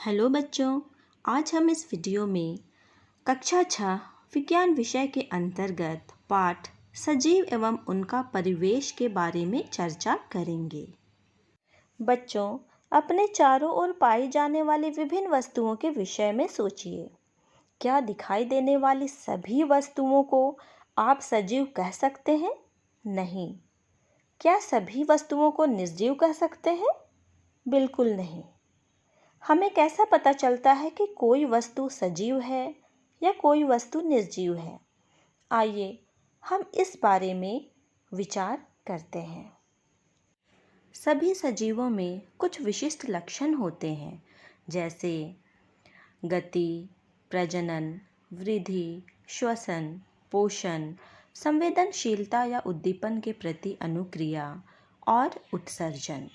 Hello बच्चों, आज हम इस वीडियो में कक्षा 6 विज्ञान विषय के अंतर्गत पाठ सजीव एवं उनका परिवेश के बारे में चर्चा करेंगे। बच्चों, अपने चारों ओर पाई जाने वाली विभिन्न वस्तुओं के विषय में सोचिए। क्या दिखाई देने वाली सभी वस्तुओं को आप सजीव कह सकते हैं? नहीं। क्या सभी वस्तुओं को निर्जीव कह सकते हैं? बिल्कुल नहीं। हमें कैसा पता चलता है कि कोई वस्तु सजीव है या कोई वस्तु निर्जीव है? आइए हम इस बारे में विचार करते हैं। सभी सजीवों में कुछ विशिष्ट लक्षण होते हैं, जैसे गति, प्रजनन, वृद्धि, श्वसन, पोषण, संवेदनशीलता या उद्दीपन के प्रति अनुक्रिया और उत्सर्जन।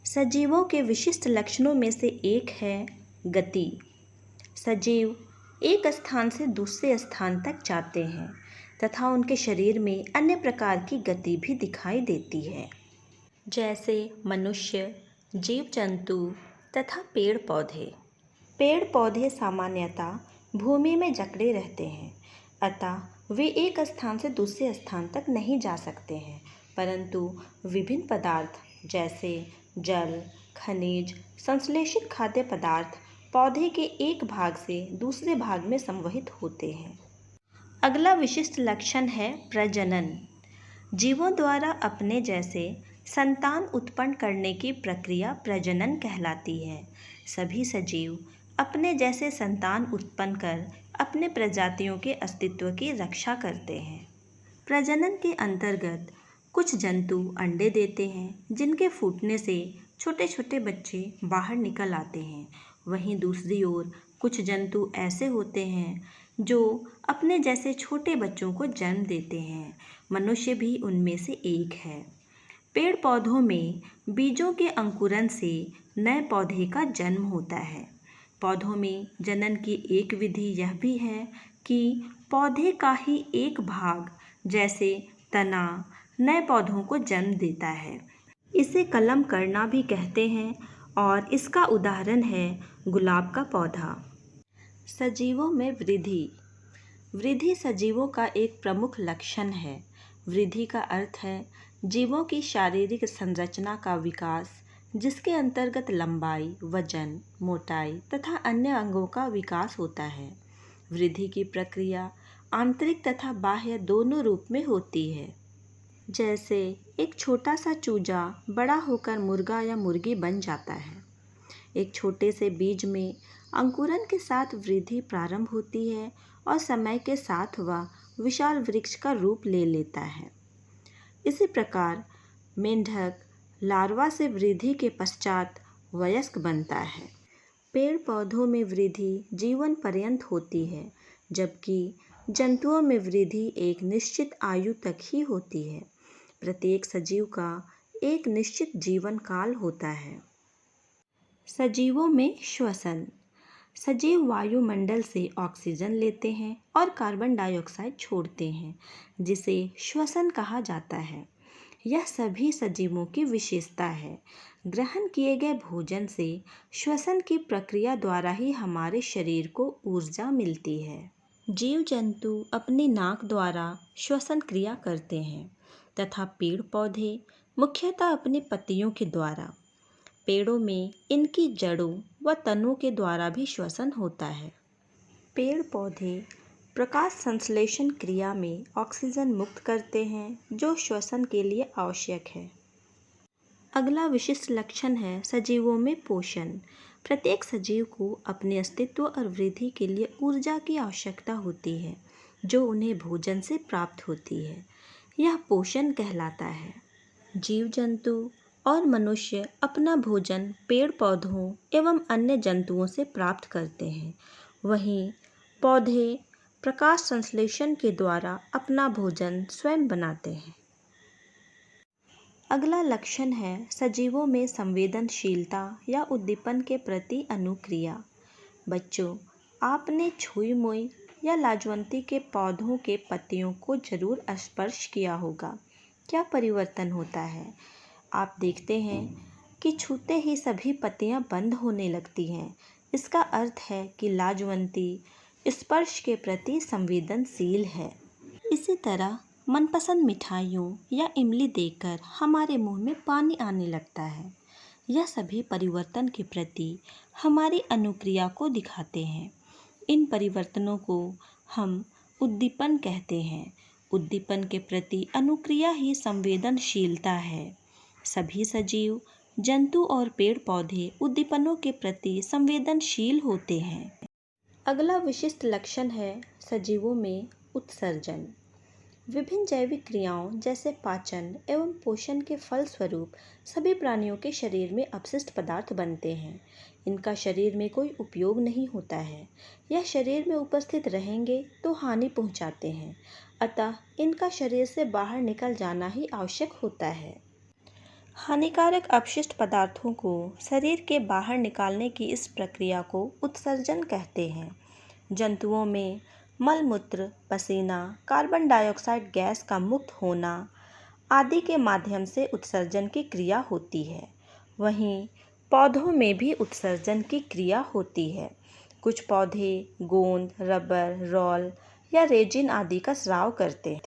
सजीवों के विशिष्ट लक्षणों में से एक है गति। सजीव एक स्थान से दूसरे स्थान तक जाते हैं तथा उनके शरीर में अन्य प्रकार की गति भी दिखाई देती है, जैसे मनुष्य, जीव जंतु तथा पेड़ पौधे। पेड़ पौधे सामान्यतः भूमि में जकड़े रहते हैं, अतः वे एक स्थान से दूसरे स्थान तक नहीं जा सकते हैं, परंतु विभिन्न पदार्थ जैसे जल, खनिज, संश्लेषित खाद्य पदार्थ पौधे के एक भाग से दूसरे भाग में संवहित होते हैं। अगला विशिष्ट लक्षण है प्रजनन। जीवों द्वारा अपने जैसे संतान उत्पन्न करने की प्रक्रिया प्रजनन कहलाती है। सभी सजीव अपने जैसे संतान उत्पन्न कर अपने प्रजातियों के अस्तित्व की रक्षा करते हैं। प्रजनन के अंतर्गत कुछ जंतु अंडे देते हैं, जिनके फूटने से छोटे छोटे बच्चे बाहर निकल आते हैं। वहीं दूसरी ओर कुछ जंतु ऐसे होते हैं जो अपने जैसे छोटे बच्चों को जन्म देते हैं। मनुष्य भी उनमें से एक है। पेड़ पौधों में बीजों के अंकुरण से नए पौधे का जन्म होता है। पौधों में जनन की एक विधि यह भी है कि पौधे का ही एक भाग जैसे तना नए पौधों को जन्म देता है। इसे कलम करना भी कहते हैं और इसका उदाहरण है गुलाब का पौधा। सजीवों में वृद्धि। वृद्धि सजीवों का एक प्रमुख लक्षण है। वृद्धि का अर्थ है जीवों की शारीरिक संरचना का विकास, जिसके अंतर्गत लंबाई, वजन, मोटाई तथा अन्य अंगों का विकास होता है। वृद्धि की प्रक्रिया आंतरिक तथा बाह्य दोनों रूप में होती है। जैसे एक छोटा सा चूजा बड़ा होकर मुर्गा या मुर्गी बन जाता है। एक छोटे से बीज में अंकुरन के साथ वृद्धि प्रारंभ होती है और समय के साथ वह विशाल वृक्ष का रूप ले लेता है। इसी प्रकार मेंढक लार्वा से वृद्धि के पश्चात वयस्क बनता है। पेड़ पौधों में वृद्धि जीवन पर्यंत होती है, जबकि जंतुओं में वृद्धि एक निश्चित आयु तक ही होती है। प्रत्येक सजीव का एक निश्चित जीवन काल होता है। सजीवों में श्वसन। सजीव वायुमंडल से ऑक्सीजन लेते हैं और कार्बन डाइऑक्साइड छोड़ते हैं, जिसे श्वसन कहा जाता है। यह सभी सजीवों की विशेषता है। ग्रहण किए गए भोजन से श्वसन की प्रक्रिया द्वारा ही हमारे शरीर को ऊर्जा मिलती है। जीव जंतु अपनी नाक द्वारा श्वसन क्रिया करते हैं तथा पेड़ पौधे मुख्यतः अपनी पत्तियों के द्वारा। पेड़ों में इनकी जड़ों व तनों के द्वारा भी श्वसन होता है। पेड़ पौधे प्रकाश संश्लेषण क्रिया में ऑक्सीजन मुक्त करते हैं, जो श्वसन के लिए आवश्यक है। अगला विशिष्ट लक्षण है सजीवों में पोषण। प्रत्येक सजीव को अपने अस्तित्व और वृद्धि के लिए ऊर्जा की आवश्यकता होती है, जो उन्हें भोजन से प्राप्त होती है। यह पोषण कहलाता है। जीव जंतु और मनुष्य अपना भोजन पेड़ पौधों एवं अन्य जंतुओं से प्राप्त करते हैं। वहीं पौधे प्रकाश संश्लेषण के द्वारा अपना भोजन स्वयं बनाते हैं। अगला लक्षण है सजीवों में संवेदनशीलता या उद्दीपन के प्रति अनुक्रिया। बच्चों, आपने छुई मुई या लाजवंती के पौधों के पत्तियों को जरूर स्पर्श किया होगा। क्या परिवर्तन होता है? आप देखते हैं कि छूते ही सभी पत्तियां बंद होने लगती हैं। इसका अर्थ है कि लाजवंती स्पर्श के प्रति संवेदनशील है। इसी तरह मनपसंद मिठाइयों या इमली देखकर हमारे मुंह में पानी आने लगता है। यह सभी परिवर्तन के प्रति हमारी अनुक्रिया को दिखाते हैं। इन परिवर्तनों को हम उद्दीपन कहते हैं। उद्दीपन के प्रति अनुक्रिया ही संवेदनशीलता है। सभी सजीव, जंतु और पेड़ पौधे उद्दीपनों के प्रति संवेदनशील होते हैं। अगला विशिष्ट लक्षण है सजीवों में उत्सर्जन। विभिन्न जैविक क्रियाओं जैसे पाचन एवं पोषण के फलस्वरूप सभी प्राणियों के शरीर में अपशिष्ट पदार्थ बनते हैं। इनका शरीर में कोई उपयोग नहीं होता है। यह शरीर में उपस्थित रहेंगे तो हानि पहुंचाते हैं, अतः इनका शरीर से बाहर निकल जाना ही आवश्यक होता है। हानिकारक अपशिष्ट पदार्थों को शरीर के बाहर निकालने की इस प्रक्रिया को उत्सर्जन कहते हैं। जंतुओं में मलमूत्र, पसीना, कार्बन डाइऑक्साइड गैस का मुक्त होना आदि के माध्यम से उत्सर्जन की क्रिया होती है। वहीं पौधों में भी उत्सर्जन की क्रिया होती है। कुछ पौधे गोंद, रबर, रोल या रेजिन आदि का स्राव करते हैं।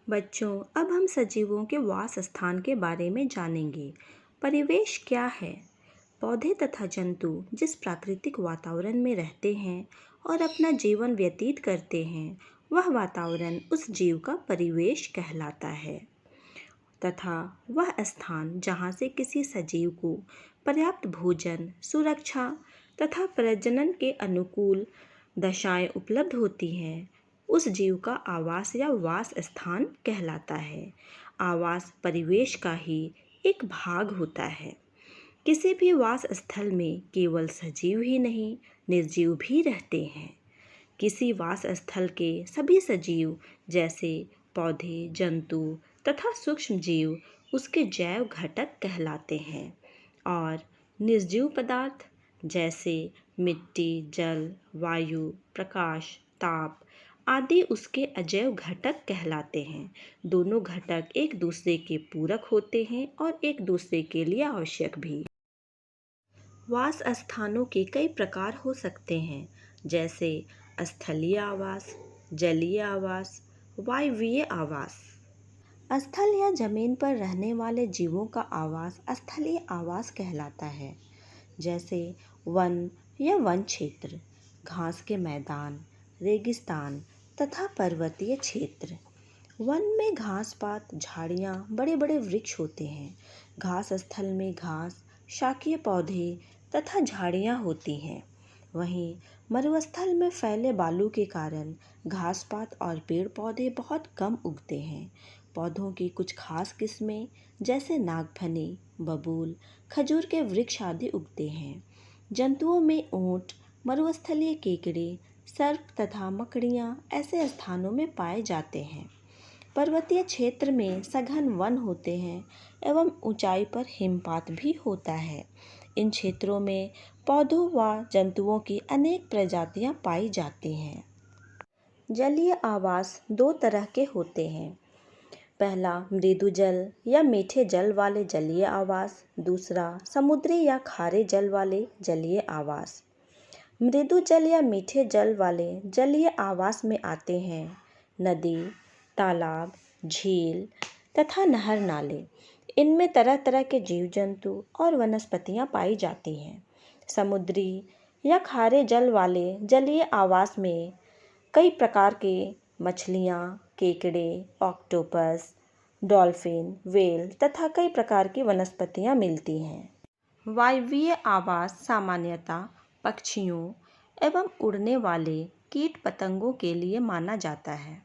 बच्चों, अब हम सजीवों के वास स्थान के बारे में जानेंगे। परिवेश क्या है? पौधे तथा जंतु जिस प्राकृतिक वातावरण में रहते हैं और अपना जीवन व्यतीत करते हैं, वह वातावरण उस जीव का परिवेश कहलाता है तथा वह स्थान जहाँ से किसी सजीव को पर्याप्त भोजन, सुरक्षा तथा प्रजनन के अनुकूल दशाएं उपलब्ध होती हैं, उस जीव का आवास या वास स्थान कहलाता है। आवास परिवेश का ही एक भाग होता है। किसी भी वास स्थल में केवल सजीव ही नहीं, निर्जीव भी रहते हैं। किसी वास स्थल के सभी सजीव जैसे पौधे, जंतु तथा सूक्ष्म जीव उसके जैव घटक कहलाते हैं और निर्जीव पदार्थ जैसे मिट्टी, जल, वायु, प्रकाश, ताप आदि उसके अजैव घटक कहलाते हैं। दोनों घटक एक दूसरे के पूरक होते हैं और एक दूसरे के लिए आवश्यक भी। वास स्थानों के कई प्रकार हो सकते हैं, जैसे स्थलीय आवास, जलीय आवास, वायवीय आवास। स्थल या जमीन पर रहने वाले जीवों का आवास स्थलीय आवास कहलाता है, जैसे वन या वन क्षेत्र, घास के मैदान, रेगिस्तान तथा पर्वतीय क्षेत्र। वन में घास पात, झाड़ियाँ, बड़े बड़े वृक्ष होते हैं। घास स्थल में घास, शाकीय पौधे तथा झाड़ियाँ होती हैं। वहीं मरुस्थल में फैले बालू के कारण घास पात और पेड़ पौधे बहुत कम उगते हैं। पौधों की कुछ खास किस्में जैसे नागफनी, बबूल, खजूर के वृक्ष आदि उगते हैं। जंतुओं में ऊंट, मरुस्थलीय केकड़े, सर्प तथा मकड़ियाँ ऐसे स्थानों में पाए जाते हैं। पर्वतीय क्षेत्र में सघन वन होते हैं एवं ऊंचाई पर हिमपात भी होता है। इन क्षेत्रों में पौधों व जंतुओं की अनेक प्रजातियां पाई जाती हैं। जलीय आवास दो तरह के होते हैं। पहला मृदु जल या मीठे जल वाले जलीय आवास, दूसरा समुद्री या खारे जल वाले जलीय आवास। मृदु जल या मीठे जल वाले जलीय आवास में आते हैं नदी, तालाब, झील तथा नहर नाले। इनमें तरह तरह के जीव जंतु और वनस्पतियां पाई जाती हैं। समुद्री या खारे जल वाले जलीय आवास में कई प्रकार के मछलियां, केकड़े, ऑक्टोपस, डॉल्फिन, व्हेल तथा कई प्रकार की वनस्पतियां मिलती हैं। वायवीय आवास सामान्यतः पक्षियों एवं उड़ने वाले कीट पतंगों के लिए माना जाता है।